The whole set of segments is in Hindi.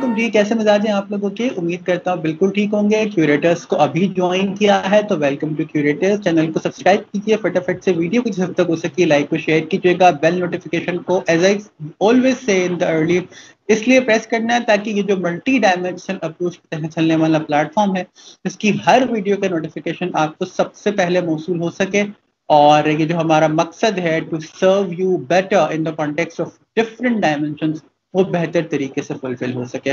वालेकुम जी, कैसे मिजाज हैं आप लोगों के? उम्मीद करता हूँ बिल्कुल ठीक होंगे। क्यूरेटर्स को अभी ज्वाइन किया है तो वेलकम टू क्यूरेटर्स। चैनल को सब्सक्राइब कीजिए, फटाफट से वीडियो को जिस तक हो सके लाइक और शेयर कीजिएगा। बेल नोटिफिकेशन को as I always say in the early इसलिए प्रेस करना है ताकि ये जो मल्टी डायमेंशनल अप्रोच के तहत चलने वाला प्लेटफॉर्म है, इसकी हर वीडियो का नोटिफिकेशन आपको सबसे पहले मौसूल हो सके। और ये जो हमारा मकसद है to serve you better in the context of different dimensions, वो बेहतर तरीके से फुलफिल हो सके।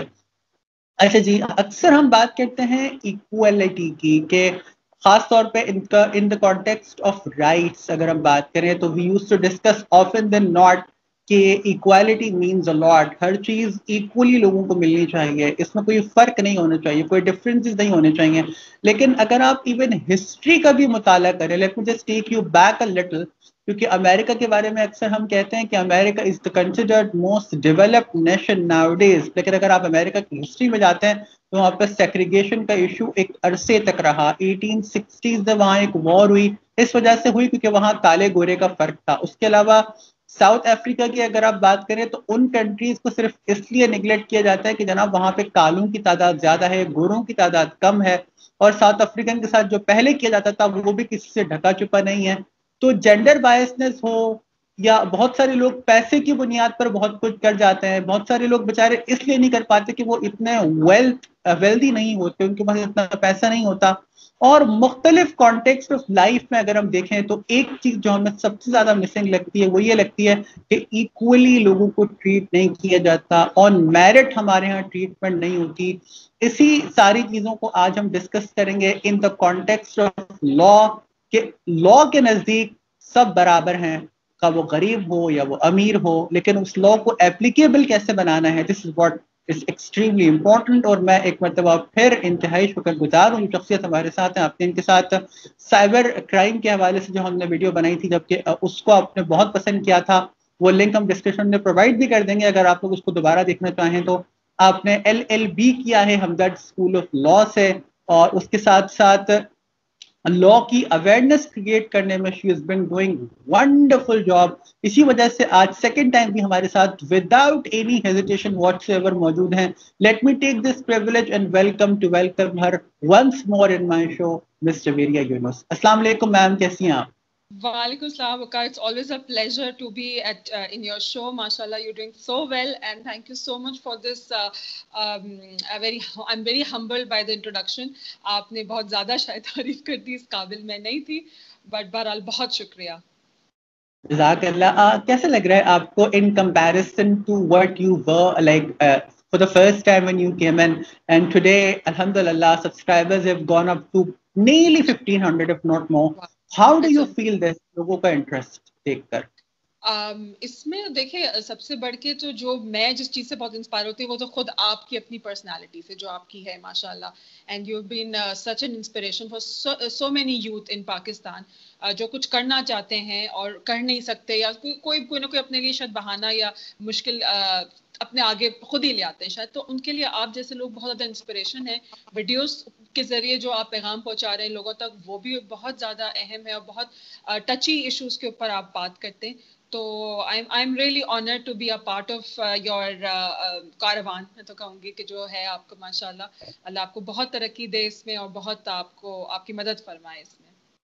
अच्छा जी, अक्सर हम बात करते हैं इक्वलिटी की, के खास तौर पे इनका in the context of rights अगर हम बात करें तो we use to discuss often than not कि इक्वालिटी मीन्स अ लॉट। हर चीज इक्वली लोगों को मिलनी चाहिए, इसमें कोई फर्क नहीं होना चाहिए, कोई डिफरेंसेस नहीं होने चाहिए। लेकिन अगर आप इवन हिस्ट्री का भी मुताला करें, let me just take you back a little, क्योंकि अमेरिका के बारे में अक्सर हम कहते हैं कि America is the considered most developed nation nowadays, लेकिन अगर आप अमेरिका की हिस्ट्री में जाते हैं तो वहाँ पर सेग्रीगेशन का इशू एक अरसे तक रहा। 1860s में वहाँ एक वॉर हुई, इस वजह से हुई क्योंकि वहाँ काले गोरे का फर्क था। उसके अलावा साउथ अफ्रीका की अगर आप बात करें तो उन कंट्रीज को सिर्फ इसलिए निगलेक्ट किया जाता है कि जनाब वहाँ पे कालों की तादाद ज्यादा है, गोरों की तादाद कम है, और साउथ अफ्रीकन के साथ जो पहले किया जाता था वो भी किसी से ढका छुपा नहीं है। तो जेंडर बायसनेस हो या बहुत सारे लोग पैसे की बुनियाद पर बहुत कुछ कर जाते हैं, बहुत सारे लोग बेचारे इसलिए नहीं कर पाते कि वो इतने वेल्दी नहीं होते, उनके पास इतना पैसा नहीं होता। और मुख्तलिफ कॉन्टेक्स्ट ऑफ लाइफ में अगर हम देखें तो एक चीज जो हमें सबसे ज्यादा मिसिंग लगती है वो ये लगती है कि इक्वली लोगों को ट्रीट नहीं किया जाता, ऑन मेरिट हमारे यहाँ ट्रीटमेंट नहीं होती। इसी सारी चीजों को आज हम डिस्कस करेंगे इन द कॉन्टेक्स्ट ऑफ लॉ, कि लॉ के नजदीक सब बराबर हैं, का वो गरीब हो या वो अमीर हो, लेकिन उस लॉ को एप्लीकेबल कैसे बनाना है, this is what is extremely important. और मैं एक मरतबा फिर इंतहाई शुक्रगुजार हूँ जो शख्सियत हमारे साथ हैं, आपने इनके साथ साइबर क्राइम के हवाले से जो हमने वीडियो बनाई थी, जबकि उसको आपने बहुत पसंद किया था, वो लिंक हम डिस्क्रिप्शन में प्रोवाइड भी कर देंगे अगर आप लोग उसको दोबारा देखना चाहें तो। आपने LLB किया है हमदर्द स्कूल ऑफ लॉ से, और उसके साथ साथ लॉ की अवेयरनेस क्रिएट करने में she is been doing wonderful job. इसी वजह से आज सेकंड टाइम भी हमारे साथ विदाउट एनी हेजिटेशन व्हाटसएवर मौजूद हैं। Let me take this privilege and welcome her once more in my show, miss Javeria Younus. अस्सलाम वालेकुम मैम, कैसी हैं आप? Walaikum salam, Waqar. It's always a pleasure to be at in your show. MashaAllah, you're doing so well, and thank you so much for this. I'm very humbled by the introduction. आपने बहुत ज़्यादा शायद तारीफ कर दी, इस काबिल मैं नहीं थी, but बहरहाल बहुत शुक्रिया। जज़ाकल्लाह। कैसे लग रहा है आपको in comparison to what you were like for the first time when you came in, and today alhamdulillah subscribers have gone up to nearly 1500 if not more. How do you feel this लोगों का इंटरेस्ट देखकर? इसमें देखिए, सबसे बढ़ के तो जो मैं जिस चीज़ से बहुत इंस्पायर होती हूँ वो तो खुद आपकी अपनी पर्सनालिटी से जो आपकी है माशाल्लाह, and you have been such an inspiration for so many youth in Pakistan जो कुछ करना चाहते हैं और कर नहीं सकते, या कोई ना कोई अपने लिए शायद बहाना या मुश्किल अपने आगे खुद ही ले आते हैं शायद, तो उनके लिए आप जैसे लोग बहुत ज़्यादा इंस्पिरेशन है। वीडियोस के जरिए जो आप पैगाम पहुंचा रहे हैं लोगों तक, वो भी बहुत ज़्यादा अहम है और बहुत टची इश्यूज के ऊपर आप बात करते हैं। तो I'm really honored to be a part of your Karwan. मैं तो कहूँगी कि जो है आपको माशाल्लाह, अल्लाह आपको बहुत तरक्की दे इसमें और बहुत आपको आपकी मदद फरमाए इसमें।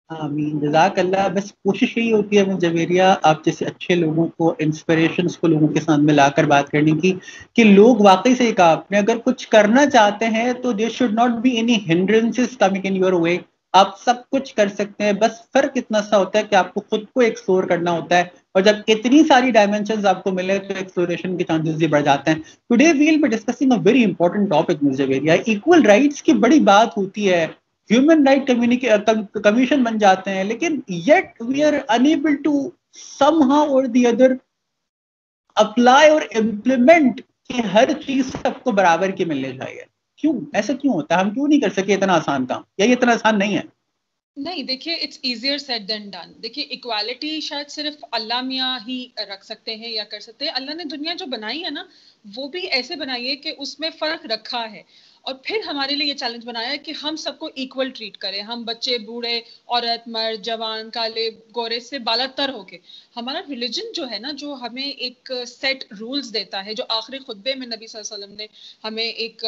आमीन, जज़ाकल्लाह। बस कोशिश यही होती है जवेरिया, आप जैसे अच्छे लोगों को, इंस्पिरेशंस को लोगों के सामने लाकर बात करने की, कि लोग वाकई से कहा आपने, अगर कुछ करना चाहते हैं तो there should not be any hindrances coming in your way. आप सब कुछ कर सकते हैं, बस फर्क इतना सा होता है कि आपको खुद को एक्सप्लोर करना होता है, और जब इतनी सारी डायमेंशंस आपको मिले तो एक्सप्लोरेशन के चांसेस भी बढ़ जाते हैं। Today we will be discussing a very important topic miss Javeria. Equal rights की बड़ी बात होती है, ह्यूमन राइट कमीशन बन जाते हैं, लेकिन yet we are unable to somehow or the other apply or implement कि हर चीज सबको बराबर की मिलनी चाहिए। क्यों ऐसा क्यों होता है? हम क्यों नहीं कर सके इतना आसान काम, या ये इतना आसान नहीं है? नहीं, देखिए, it's easier said than done. देखिए, इक्वालिटी शायद सिर्फ अल्लाह मियाँ ही रख सकते हैं या कर सकते हैं। अल्लाह ने दुनिया जो बनाई है ना, वो भी ऐसे बनाई है कि उसमें फर्क रखा है। और फिर हमारे लिए ये चैलेंज बनाया है कि हम सबको इक्वल ट्रीट करें, हम बच्चे, बूढ़े, औरत, मर्द, जवान, काले, गोरे से बालातर होके। हमारा रिलीजन जो है ना, जो हमें एक सेट रूल्स देता है, जो आखिरी खुतबे में नबी सल्लल्लाहु अलैहि वसल्लम ने हमें एक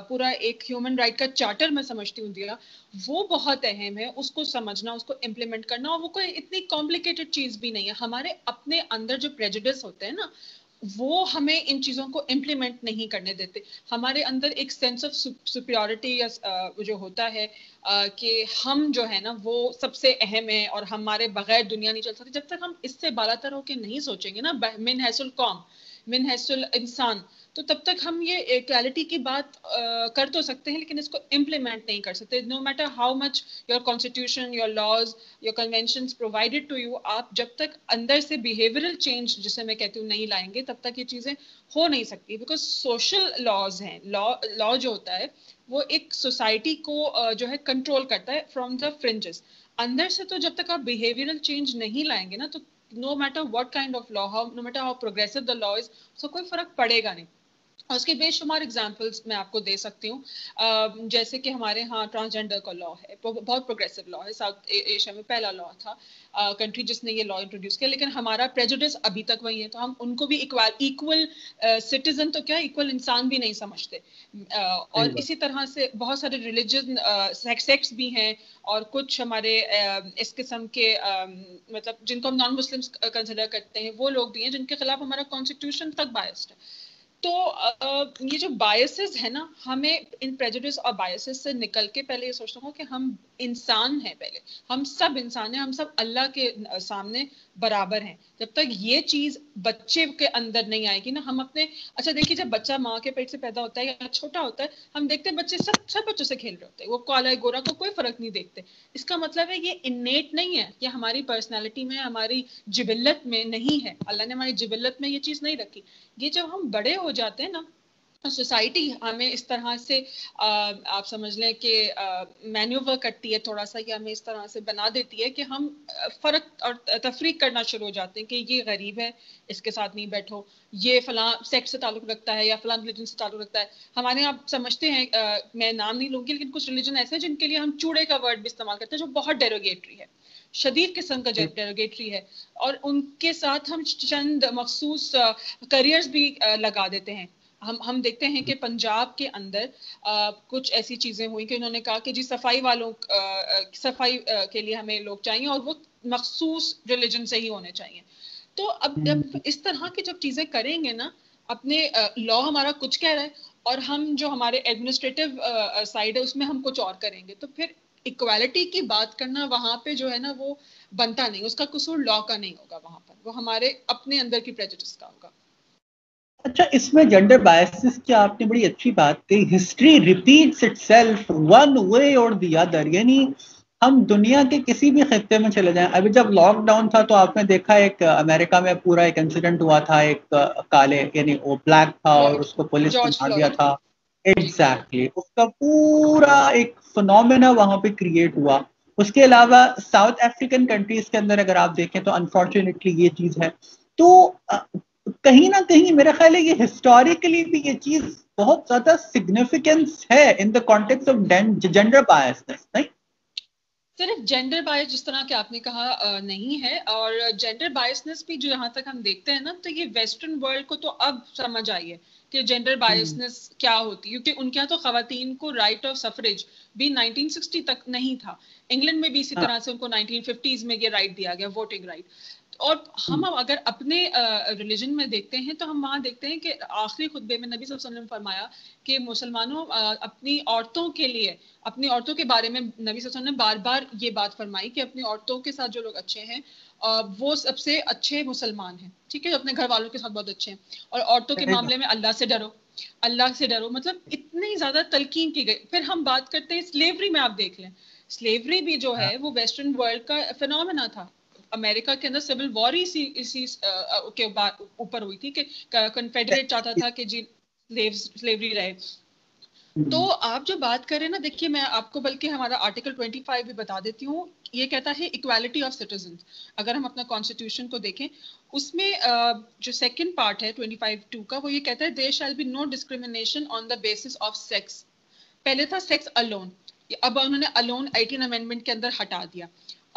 पूरा एक ह्यूमन राइट का चार्टर मैं समझती हूँ दिया, वो बहुत अहम है। उसको समझना, उसको इम्प्लीमेंट करना, और वो कोई इतनी कॉम्प्लिकेटेड चीज भी नहीं है। हमारे अपने अंदर जो प्रेजुडिस होते हैं ना, वो हमें इन चीजों को इम्प्लीमेंट नहीं करने देते। हमारे अंदर एक सेंस ऑफ सुपीरियरिटी या जो होता है कि हम जो है ना वो सबसे अहम है और हमारे बगैर दुनिया नहीं चल सकती। जब तक हम इससे बालातर होकर नहीं सोचेंगे ना, मिन हैसुल कौम, मिन हैसुल इंसान, तो तब तक हम ये इक्वालिटी की बात कर तो सकते हैं, लेकिन इसको इम्प्लीमेंट नहीं कर सकते। No matter how much your constitution, your laws, your conventions provided to you, आप जब तक अंदर से बिहेवियरल चेंज, जिसे मैं कहती हूँ, नहीं लाएंगे, तब तक ये चीजें हो नहीं सकती। बिकॉज सोशल लॉज हैं, लॉ जो होता है वो एक सोसाइटी को जो है कंट्रोल करता है फ्रॉम द फ्रिंजेस। अंदर से तो जब तक आप बिहेवियरल चेंज नहीं लाएंगे ना, तो no matter what kind of law, no matter how progressive the law is, उसका कोई फर्क पड़ेगा नहीं। और उसके बेशुमार एग्जाम्पल्स मैं आपको दे सकती हूँ। जैसे कि हमारे यहाँ ट्रांसजेंडर का लॉ है, बहुत प्रोग्रेसिव लॉ है, साउथ एशिया में पहला लॉ था कंट्री जिसने ये लॉ इंट्रोड्यूस किया, लेकिन हमारा प्रेजुडिस अभी तक वही है। तो हम उनको भी इक्वल सिटीजन, तो क्या इक्वल इंसान भी नहीं समझते। और इसी तरह से बहुत सारे रिलीजन सेक्ट्स भी हैं, और कुछ हमारे इस किस्म के मतलब जिनको हम नॉन मुस्लिम्स कंसिडर करते हैं, वो लोग भी हैं जिनके खिलाफ हमारा कॉन्स्टिट्यूशन तक बायस्ड है। तो ये जो बायसेस है ना, हमें इन प्रेजुडिस और बायसेस से निकल के पहले ये सोचना होगा कि हम इंसान हैं। पहले हम सब इंसान हैं, हम सब अल्लाह के सामने बराबर हैं। जब तक ये चीज बच्चे के अंदर नहीं आएगी ना, हम अपने, अच्छा देखिए, जब बच्चा माँ के पेट से पैदा होता है या छोटा होता है, हम देखते हैं बच्चे सब बच्चों से खेल रहे होते हैं, वो काला है गोरा को कोई फर्क नहीं देखते। इसका मतलब है ये इन्नेट नहीं है, ये हमारी पर्सनैलिटी में, हमारी जिबिल्लत में नहीं है। अल्लाह ने हमारी जिबिल्लत में ये चीज नहीं रखी। ये जब हम बड़े हो जाते हैं ना, सोसाइटी हमें इस तरह से आप समझ लें कि मैन्यूवर करती है थोड़ा सा, कि हमें इस तरह से बना देती है कि हम फर्क और तफरीक करना शुरू हो जाते हैं कि ये गरीब है, इसके साथ नहीं बैठो, ये फलां सेक्स से ताल्लुक रखता है या फलां रिलीजन से ताल्लुक रखता है। हमारे आप समझते हैं, मैं नाम नहीं लूंगी, लेकिन कुछ रिलीजन ऐसे हैं जिनके लिए हम चूड़े का वर्ड भी इस्तेमाल करते हैं, जो बहुत डेरोगेटरी है, शदीद किस्म का डेरोगेटरी है। और उनके साथ हम चंद मखसूस करियर्स भी लगा देते हैं। हम देखते हैं कि पंजाब के अंदर कुछ ऐसी चीजें हुई कि उन्होंने कहा कि जी सफाई वालों सफाई के लिए हमें लोग चाहिए, और वो मखसूस रिलीजन से ही होने चाहिए। तो अब जब इस तरह की जब चीजें करेंगे ना, अपने लॉ हमारा कुछ कह रहा है, और हम जो हमारे एडमिनिस्ट्रेटिव साइड है उसमें हम कुछ और करेंगे, तो फिर इक्वालिटी की बात करना वहां पे जो है ना वो बनता नहीं। उसका कसूर लॉ का नहीं होगा, वहां पर वो हमारे अपने अंदर की प्रेजुडिस का होगा। अच्छा, इसमें जेंडर बायसेस की आपने बड़ी अच्छी बात कही। History repeats itself one way और द अदर, यानी हम दुनिया के किसी भी खित्ते में चले जाएं। अभी जब लॉकडाउन था तो आपने देखा एक अमेरिका में पूरा एक इंसिडेंट हुआ था, एक काले यानी वो ब्लैक था और उसको पुलिस ने जॉर्ज मार दिया फ्लॉयड। था। जी। एग्जैक्टली उसका पूरा एक फिनोमेना वहां पे क्रिएट हुआ। उसके अलावा साउथ अफ्रीकन कंट्रीज के अंदर अगर आप देखें तो अनफॉर्चुनेटली ये चीज है। तो कहीं ना कहीं मेरा ख्याल है ये हिस्टोरिकली भी ये चीज बहुत ज्यादा सिग्निफिकेंस है इन the context of gender biasness, नहीं? सिर्फ जेंडर बायस जिस तरह के आपने कहा नहीं है, और जेंडर बायसनेस भी जो यहाँ तक हम देखते हैं ना, तो ये वेस्टर्न वर्ल्ड को तो अब समझ आई है कि जेंडर बायसनेस क्या होती है, क्योंकि उनके यहाँ तो खवातीन को राइट ऑफ सफरेज भी 1960 तक नहीं था। इंग्लैंड में भी इसी तरह से उनको 1950s में ये राइट दिया गया, वोटिंग राइट। और हम अगर अपने रिलीजन में देखते हैं तो हम वहां देखते हैं कि आखिरी खुतबे में नबी सल्लल्लाहु अलैहि वसल्लम ने फरमाया कि मुसलमानों अपनी औरतों के लिए, अपनी औरतों के बारे में नबी सल्लल्लाहु अलैहि वसल्लम ने बार बार ये बात फरमाई कि अपनी औरतों के साथ जो लोग अच्छे हैं वो सबसे अच्छे मुसलमान हैं, ठीक है, अपने घर वालों के साथ बहुत अच्छे हैं। और औरतों के मामले में अल्लाह से डरो, अल्लाह से डरो, मतलब इतनी ज्यादा तलकीन की गई। फिर हम बात करते हैं स्लेवरी में, आप देख लें, स्लेवरी भी जो है वो वेस्टर्न वर्ल्ड का फिनोमेना था। अमेरिका के अंदर सिविल वॉर ही इसी के ऊपर हुई थी कि कन्फेडरेट चाहता था कि जी स्लेवरी रहे। तो आप जो बात करें ना, देखिए मैं आपको बल्कि हमारा आर्टिकल 25 भी बता देती हूँ। ये कहता है इक्वालिटी ऑफ सिटीजन। अगर हम अपना कॉन्स्टिट्यूशन को देखें, उसमें जो सेकंड पार्ट है 25(2) का, वो ये कहता है there shall be no discrimination on the basis of sex. पहले था सेक्स अलोन, अब उन्होंने अलोन 18 अमेंडमेंट के अंदर हटा दिया।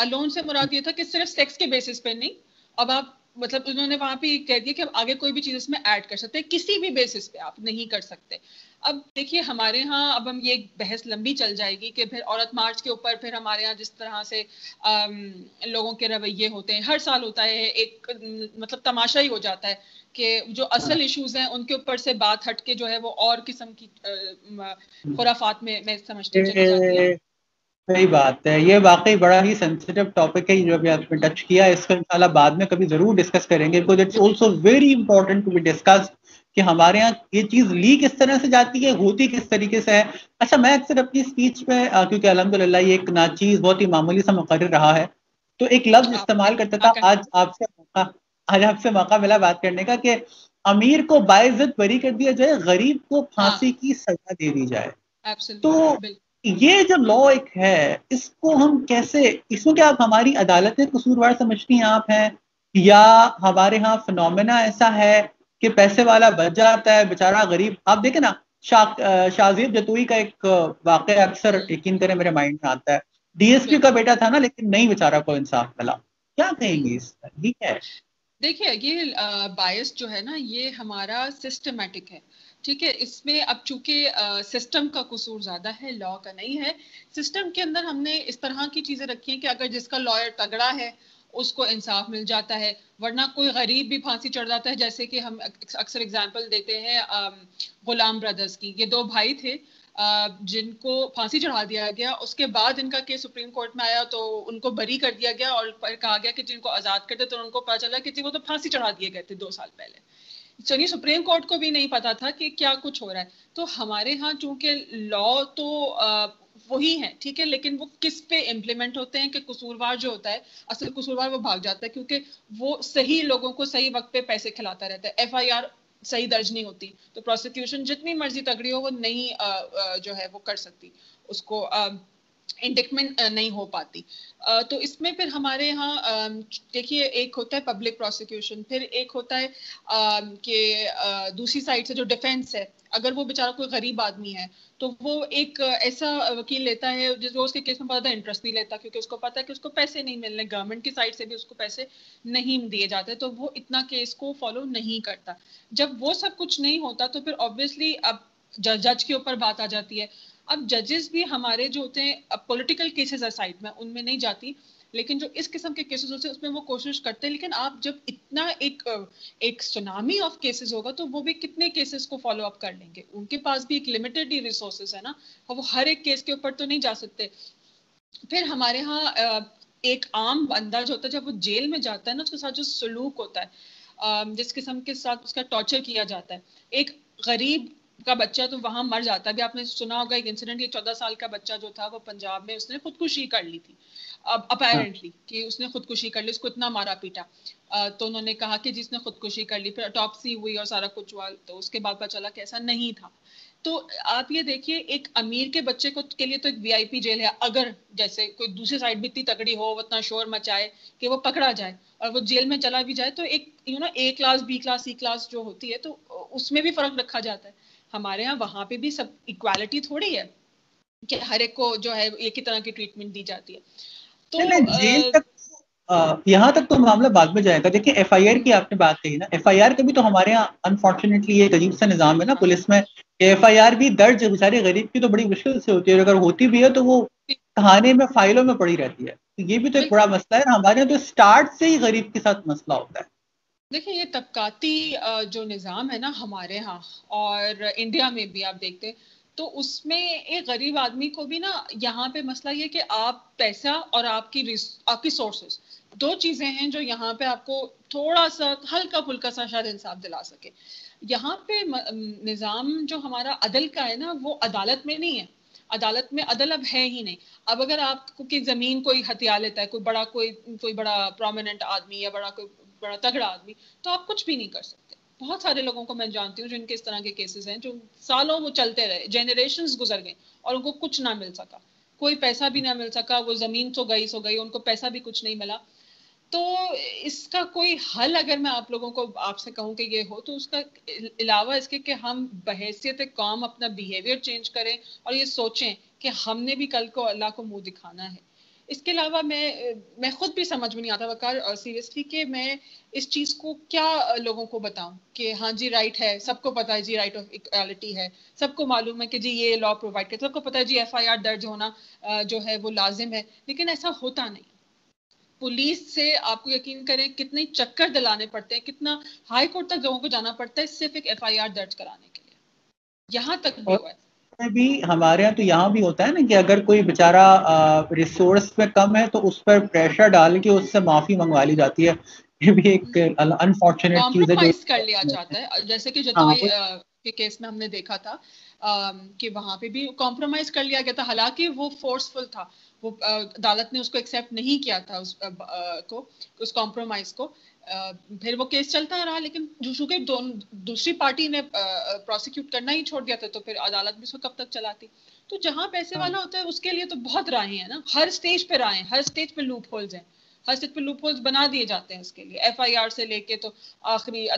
अलोन से मुराद ये था कि सिर्फ सेक्स के बेसिस पे नहीं, अब आप मतलब उन्होंने वहां पे कह दिया कि अब आगे कोई भी चीज इसमें ऐड कर सकते हैं, किसी भी बेसिस पे आप नहीं कर सकते। अब देखिए हमारे यहाँ अब हम ये बहस लंबी चल जाएगी कि फिर औरत मार्च के ऊपर फिर हमारे यहाँ जिस तरह से लोगों के रवैये होते हैं, हर साल होता है एक मतलब तमाशा ही हो जाता है कि जो असल इश्यूज हैं उनके ऊपर से बात हटके जो है वो और किस्म की खुराफात में मैं समझती हूँ चली जाती है। सही बात है, ये वाकई बड़ा ही सेंसिटिव टॉपिक है जो अभी आपने टच किया। इसको इंशाल्लाह बाद में कभी जरूर डिस्कस करेंगे, because it's also very important to be discuss कि हमारे यहाँ ये चीज ली किस तरह से जाती है, होती किस तरीके से है। अच्छा, मैं अक्सर अपनी स्पीच में क्योंकि अल्हम्दुलिल्लाह ये एक नाचीज बहुत ही मामूली सा मुकर्रर रहा है, तो एक लफ्ज इस्तेमाल करता था। आज आपसे मौका मिला बात करने का कि अमीर को बाइज्जत बरी कर दिया जाए, गरीब को फांसी की सजा दे दी जाए। तो ये जो लॉ एक है, इसको हम कैसे, इसको क्या आप हमारी अदालतें कसूरवार समझती हैं आप हैं, या हमारे यहाँ फिनोमेना ऐसा है कि पैसे वाला बच जाता है, बेचारा गरीब। आप देखें ना, शाहजीब जतोई का एक वाकया अक्सर यकीन करें मेरे माइंड में आता है। डीएसपी का बेटा था ना, लेकिन नहीं बेचारा को इंसाफ मिला। क्या कहेंगे इस पर? ठीक है, देखिए ये बायस जो है ना ये हमारा सिस्टमेटिक है, ठीक है। इसमें अब चूंकि सिस्टम का कसूर ज्यादा है, लॉ का नहीं है। सिस्टम के अंदर हमने इस तरह की चीजें रखी हैं कि अगर जिसका लॉयर तगड़ा है उसको इंसाफ मिल जाता है, वरना कोई गरीब भी फांसी चढ़ जाता है। जैसे कि हम अक्सर एग्जांपल देते हैं गुलाम ब्रदर्स की। ये दो भाई थे जिनको फांसी चढ़ा दिया गया, उसके बाद इनका केस सुप्रीम कोर्ट में आया तो उनको बरी कर दिया गया और कहा गया कि जिनको आजाद करते, तो उनको पता चला कि वो तो फांसी चढ़ा दिए गए थे 2 साल पहले। चलिए सुप्रीम कोर्ट को भी नहीं पता था कि क्या कुछ हो रहा है। तो हमारे यहाँ चूंकि लॉ तो वही है, ठीक है, लेकिन वो किस पे इम्प्लीमेंट होते हैं कि कसूरवार जो होता है, असल कसूरवार वो भाग जाता है क्योंकि वो सही लोगों को सही वक्त पे पैसे खिलाता रहता है। एफआईआर सही दर्ज नहीं होती तो प्रोसिक्यूशन जितनी मर्जी तगड़ी हो वो नहीं जो है वो कर सकती, उसको इंडिक्टमेंट नहीं हो पाती। तो इसमें फिर हमारे यहाँ देखिए एक होता है पब्लिक प्रोसिक्यूशन, फिर एक होता है कि दूसरी साइड से जो डिफेंस है, अगर वो बेचारा कोई गरीब आदमी है तो वो एक ऐसा वकील लेता है जो उसके केस में बहुत ज़्यादा इंटरेस्ट नहीं लेता, क्योंकि उसको पता है कि उसको पैसे नहीं मिलने, गवर्नमेंट की साइड से भी उसको पैसे नहीं दिए जाते, तो वो इतना केस को फॉलो नहीं करता। जब वो सब कुछ नहीं होता तो फिर ऑब्वियसली अब जज के ऊपर बात आ जाती है। अब जजेस भी हमारे जो होते हैं पॉलिटिकल केसेस असाइड में उनमें नहीं जाती, लेकिन जो इस किस्म के केसेस होते हैं उसमें वो कोशिश करते हैं। लेकिन आप जब इतना एक सुनामी ऑफ केसेस होगा तो वो भी कितने केसेस को फॉलो अप कर लेंगे, उनके पास भी एक लिमिटेड ही रिसोर्सेज है ना, और वो हर एक केस के ऊपर तो नहीं जा सकते। फिर हमारे यहाँ एक आम बंदा जो होता है जब वो जेल में जाता है ना, उसके साथ जो सलूक होता है, जिस किस्म के साथ उसका टॉर्चर किया जाता है, एक गरीब का बच्चा तो वहां मर जाता है। अभी आपने सुना होगा एक इंसिडेंट, ये 14 साल का बच्चा जो था वो पंजाब में उसने खुदकुशी कर ली थी, अब अपेरेंटली कि उसने खुदकुशी कर ली, उसको इतना मारा पीटा। तो उन्होंने कहा कि जिसने खुदकुशी कर ली, फिर ऑटोप्सी हुई और सारा कुछ हुआ, तो उसके बाद पता चला कि ऐसा नहीं था। तो आप ये देखिए एक अमीर के बच्चे को के लिए तो एक वीआईपी जेल है, अगर जैसे कोई दूसरी साइड भी इतनी तगड़ी हो, वो इतना शोर मचाए कि वो पकड़ा जाए और वो जेल में चला भी जाए, तो एक A class B class C class जो होती है तो उसमें भी फर्क रखा जाता है। हमारे यहाँ वहां पे भी सब इक्वालिटी थोड़ी है कि हर एक को जो है एक ही तरह की ट्रीटमेंट दी जाती है। तो नहीं जेल तक, यहाँ तक तो मामला बाद में जाएगा। देखिए एफआईआर की आपने बात कही ना, एफआईआर का भी तो हमारे यहाँ अनफॉर्चुनेटली ये एक अजीब सा निजाम है ना पुलिस में, एफआईआर भी दर्ज बेचारे गरीब की तो बड़ी मुश्किल से होती है, अगर होती भी है तो वो थाने में फाइलों में पड़ी रहती है। तो ये भी तो एक बड़ा मसला है। हमारे यहाँ तो स्टार्ट से ही गरीब के साथ मसला होता है। देखिए ये तबकाती जो निज़ाम है ना हमारे यहाँ और इंडिया में भी आप देखते हैं, तो उसमें एक गरीब आदमी को भी ना यहाँ पे मसला ये कि आप पैसा और आपकी सोर्सेस, दो चीजें हैं जो यहाँ पे आपको थोड़ा सा हल्का फुल्का सा शायद इंसाफ दिला सके। यहाँ पे निज़ाम जो हमारा अदल का है ना वो अदालत में नहीं है, अदालत में अदल अब है ही नहीं। अब अगर आपको की जमीन कोई हथिया लेता है, कोई बड़ा प्रोमिनेंट आदमी या बड़ा तगड़ा आदमी, तो आप कुछ भी नहीं कर सकते। बहुत सारे लोगों को मैं जानती हूँ जिनके इस तरह के केसेस हैं, जो सालों वो चलते रहे, जेनरेशंस गुजर गए और उनको कुछ ना मिल सका, कोई पैसा भी ना मिल सका, वो जमीन तो गई सो गई, उनको पैसा भी कुछ नहीं मिला। तो इसका कोई हल अगर मैं आप लोगों को आपसे कहूं कि ये हो, तो उसका अलावा इसके कि हम बहैसियत कौम अपना बिहेवियर चेंज करें और ये सोचें कि हमने भी कल को अल्लाह को मुंह दिखाना है। इसके अलावा मैं खुद भी समझ में नहीं आता वकार सीरियसली कि मैं इस चीज को क्या लोगों को बताऊं कि हाँ जी राइट है, सबको पता है जी, राइट ऑफ इक्वालिटी है, सबको मालूम है कि जी ये लॉ प्रोवाइड करता है, सबको पता है जी एफआईआर दर्ज होना जो है वो लाजिम है, लेकिन ऐसा होता नहीं। पुलिस से आपको यकीन करें कितने चक्कर दिलाने पड़ते हैं, कितना हाई कोर्ट तक लोगों को जाना पड़ता है सिर्फ एक एफआईआर दर्ज कराने के लिए, यहाँ तक भी हुआ है। में भी हमारे यहाँ तो यहाँ भी होता है ना कि अगर कोई बेचारा रिसोर्स में कम है तो उस पर प्रेशर डाल के उससे माफी मंगवा ली जाती है। ये भी एक अनफॉर्चुनेट चीज है जो कॉम्प्रोमाइज कर लिया जाता है, जैसे कि हाँ जतोई के केस में हमने देखा था कि वहां पे भी कॉम्प्रोमाइज कर लिया गया था, हालांकि वो फोर्सफुल था, वो अदालत ने उसको एक्सेप्ट नहीं किया था उस कॉम्प्रोमाइज को। फिर वो केस चलता रहा, लेकिन चूंकि दूसरी पार्टी ने प्रोसिक्यूट करना ही छोड़ दिया था, तो फिर अदालत भी उसको कब तक चलाती। तो जहां पैसे वाला होता है उसके लिए तो बहुत राहें हैं ना, हर स्टेज पे राहें, हर स्टेज पे लूप होल्स हैं, हर स्टेज पे लूप होल्स बना दिए जाते हैं उसके लिए, एफआईआर से लेके तो आखिरी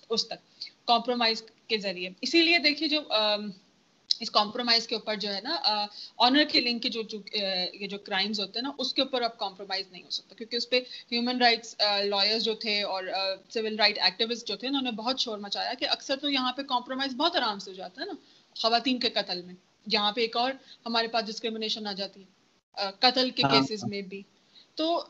उस तक कॉम्प्रोमाइज के जरिए। इसीलिए देखिए जो इस कॉम्प्रोमाइज के ऊपर जो है ना ऑनर किलिंग के ये जो क्राइम्स होते हैं ना, उसके ऊपर अब कॉम्प्रोमाइज नहीं हो सकता, क्योंकि उस पर ह्यूमन राइट्स लॉयर्स जो थे और सिविल राइट एक्टिविस्ट जो थे, उन्होंने बहुत शोर मचाया कि अक्सर तो यहाँ पे कॉम्प्रोमाइज बहुत आराम से हो जाता है ना खवातीन के कत्ल में। यहाँ पे एक और हमारे पास डिस्क्रिमिनेशन आ जाती है कत्ल के केसेस में भी। तो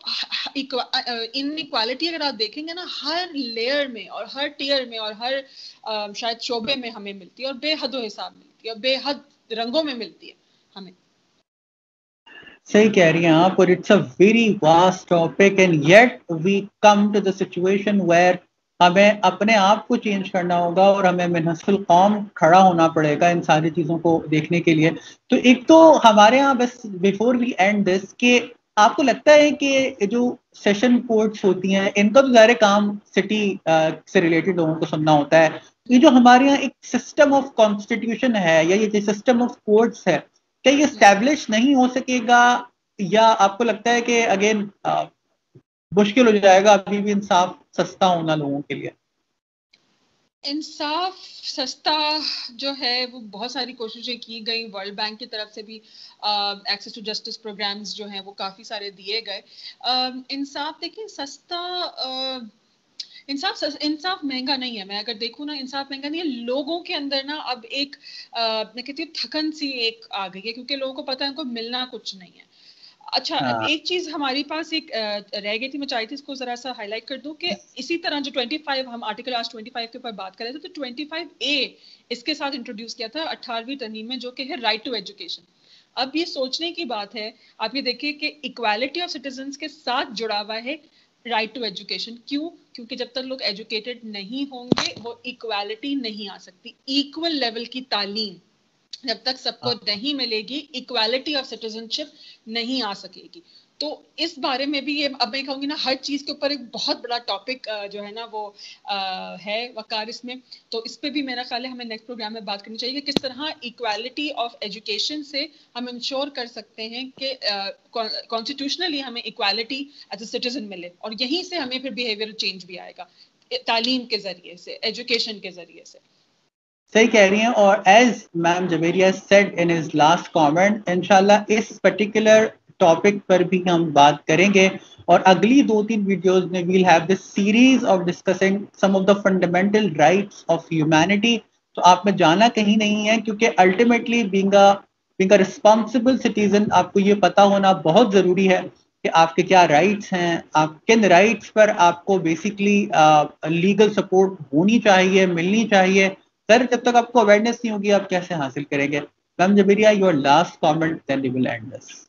इनइक्वालिटी अगर आप देखेंगे ना, हर लेयर में और हर टियर में और हर शायद शोबे में हमें मिलती है, और बेहद हिसाब मिलती है, और बेहद रंगों में मिलती है हमें। सही कह रही हैं आप, और it's a very vast topic and yet we come to the situation where हमें अपने आप को चेंज करना होगा और हमें मिनहसुल कौम खड़ा होना पड़ेगा इन सारी चीज़ों को देखने के लिए। तो एक तो हमारे यहाँ बस बिफोर वी एंड दिस कि आपको लगता है कि जो सेशन कोर्ट्स होती हैं इनका तो ज़ाहिर काम सिटी से रिलेटेड लोगों को सुनना होता है, ये जो हमारे यहाँ एक सिस्टम ऑफ कॉन्स्टिट्यूशन है या ये जो सिस्टम ऑफ कोर्ट्स है, क्या ये स्टैब्लिश नहीं हो सकेगा, या आपको लगता है कि अगेन मुश्किल हो जाएगा अभी भी इंसाफ सस्ता होना लोगों के लिए? इंसाफ सस्ता जो है वो बहुत सारी कोशिशें की गई, वर्ल्ड बैंक की तरफ से भी एक्सेस टू जस्टिस प्रोग्राम्स जो हैं वो काफी सारे दिए गए। इंसाफ देखिए सस्ता इंसाफ महंगा नहीं है। मैं अगर देखूं ना, इंसाफ महंगा नहीं है। लोगों के अंदर ना अब एक मैं कहती हूँ थकन सी एक आ गई है, क्योंकि लोगों को पता है उनको मिलना कुछ नहीं है। अच्छा, एक चीज हमारी पास एक रह गई थी, मैं चाहती थी इसको जरा सा हाईलाइट कर दूं कि इसी तरह जो 25 हम आर्टिकल आज 25 के ऊपर बात कर रहे थे, तो 25A इसके साथ इंट्रोड्यूस किया था 18वीं तरमीम में, जो कि है राइट टू एजुकेशन। अब ये सोचने की बात है, आप ये देखिए कि इक्वालिटी ऑफ सिटीजन्स के साथ जुड़ा हुआ है राइट टू एजुकेशन। क्यों? क्योंकि जब तक लोग एजुकेटेड नहीं होंगे वो इक्वालिटी नहीं आ सकती। इक्वल लेवल की तालीम जब तक सबको नहीं मिलेगी, इक्वालिटी ऑफ सिटीजनशिप नहीं आ सकेगी। तो इस बारे में भी ये अब मैं कहूंगी ना, हर चीज के ऊपर एक बहुत बड़ा टॉपिक जो है ना वो है वकार इसमें। तो इस पे भी मेरा ख्याल है हमें नेक्स्ट प्रोग्राम में बात करनी चाहिए कि किस तरह इक्वालिटी ऑफ एजुकेशन से हम इंश्योर कर सकते हैं कि कॉन्स्टिट्यूशनली हमें इक्वालिटी एज अ सिटीजन मिले, और यहीं से हमें फिर बिहेवियर चेंज भी आएगा, तालीम के जरिए से, एजुकेशन के जरिए से। सही कह रही हैं, और as ma'am Javeria said in his last comment, इंशाल्लाह इस पर्टिकुलर टॉपिक पर भी हम बात करेंगे, और अगली 2-3 वीडियोस में we'll have this series of discussing some of the fundamental rights of humanity. तो आप में जाना कहीं नहीं है, क्योंकि ultimately being a responsible citizen आपको ये पता होना बहुत ज़रूरी है कि आपके क्या राइट्स हैं, आप किन राइट्स पर आपको बेसिकली लीगल सपोर्ट होनी चाहिए, मिलनी चाहिए। सर जब तक आपको अवेयरनेस नहीं होगी आप कैसे हासिल करेंगे? Ma'am Jaberia, your last comment, then we will end this.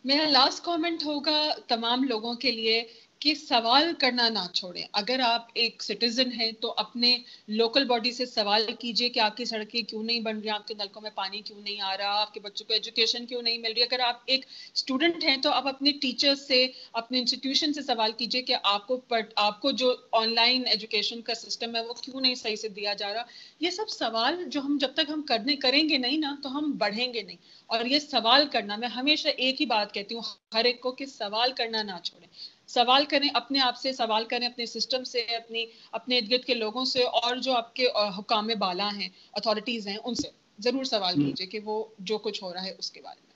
मेरा लास्ट कमेंट होगा तमाम लोगों के लिए कि सवाल करना ना छोड़ें। अगर आप एक सिटीजन हैं तो अपने लोकल बॉडी से सवाल कीजिए कि आपकी सड़कें क्यों नहीं बन रही, आपके नलकों में पानी क्यों नहीं आ रहा, आपके बच्चों को एजुकेशन क्यों नहीं मिल रही। अगर आप एक स्टूडेंट हैं तो आप अपने टीचर्स से, अपने इंस्टीट्यूशन से सवाल कीजिए कि आपको जो ऑनलाइन एजुकेशन का सिस्टम है वो क्यों नहीं सही से दिया जा रहा। ये सब सवाल जो हम जब तक हम करेंगे नहीं ना, तो हम बढ़ेंगे नहीं। और ये सवाल करना, मैं हमेशा एक ही बात कहती हूँ हर एक को कि सवाल करना ना छोड़ें। सवाल करें अपने आप से, सवाल करें अपने सिस्टम से, अपने इर्द गिर्द के लोगों से, और जो आपके हुकाम बाला हैं, अथॉरिटीज हैं, उनसे जरूर सवाल कीजिए कि वो जो कुछ हो रहा है उसके बारे में।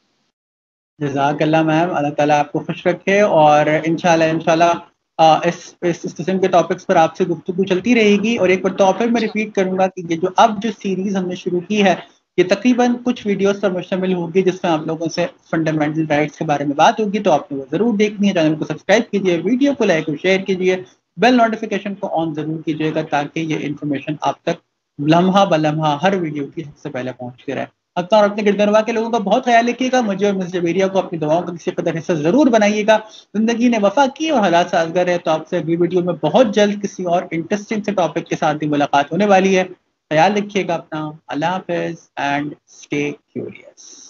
जज़ाकल्लाह मैम, अल्लाह ताला आपको खुश रखे और इंशाल्लाह इस किस्म के टॉपिक्स पर आपसे गुफ्तगू चलती रहेगी। और एक बार तो फिर मैं रिपीट करूंगा कि ये जो सीरीज हमने शुरू की है, ये तकरीबन कुछ वीडियोस पर मुश्तमिल होगी जिसमें आप लोगों से फंडामेंटल राइट्स के बारे में बात होगी। तो आपने वो जरूर देखनी है। चैनल को सब्सक्राइब कीजिए, वीडियो को लाइक और शेयर कीजिए, बेल नोटिफिकेशन को ऑन जरूर कीजिएगा ताकि ये इन्फॉर्मेशन आप तक लम्हा ब लम्हा हर वीडियो की सबसे पहले पहुंचती रहे। अपना और अपने गिरदरवा के लोगों का बहुत ख्याल रखिएगा। मुझे और मिस जवेरिया को अपनी दुआओं का किसी कदर हिस्सा जरूर बनाइएगा। जिंदगी ने वफा की और हालात साजगार है। तो आपसे अगली वीडियो में बहुत जल्द किसी और इंटरेस्टिंग से टॉपिक के साथ भी मुलाकात होने वाली है। ख्याल रखिएगा अपना। अल्लाह हाफिज एंड स्टे क्यूरियस।